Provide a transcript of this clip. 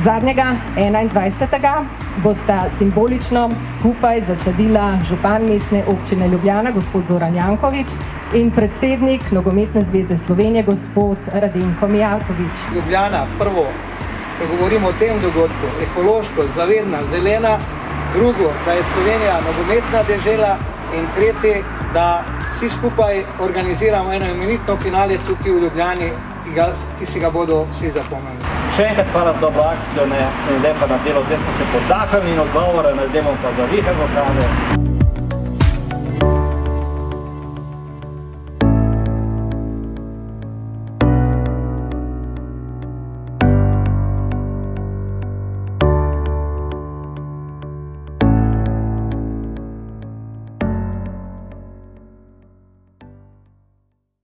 Zadnjega, 21. bosta simbolično skupaj zasadila župan mestne občine Ljubljana, gospod Zoran Janković, in predsednik Nogometne zveze Slovenije, gospod Radenko Mijatović. Ljubljana, prvo, ko govorimo o tem dogodku, ekološko, zavedna, zelena, drugo, da je Slovenija nogometna dežela in tretje, da vsi skupaj organiziramo eno imenitno finale tukaj v Ljubljani, ki si ga bodo vsi zapomnili. Še enkrat hvala za dobro akcijo, in zdaj pa na delo, zdaj smo se podahnili in odgovore, zdaj bomo pa za vihar v krave.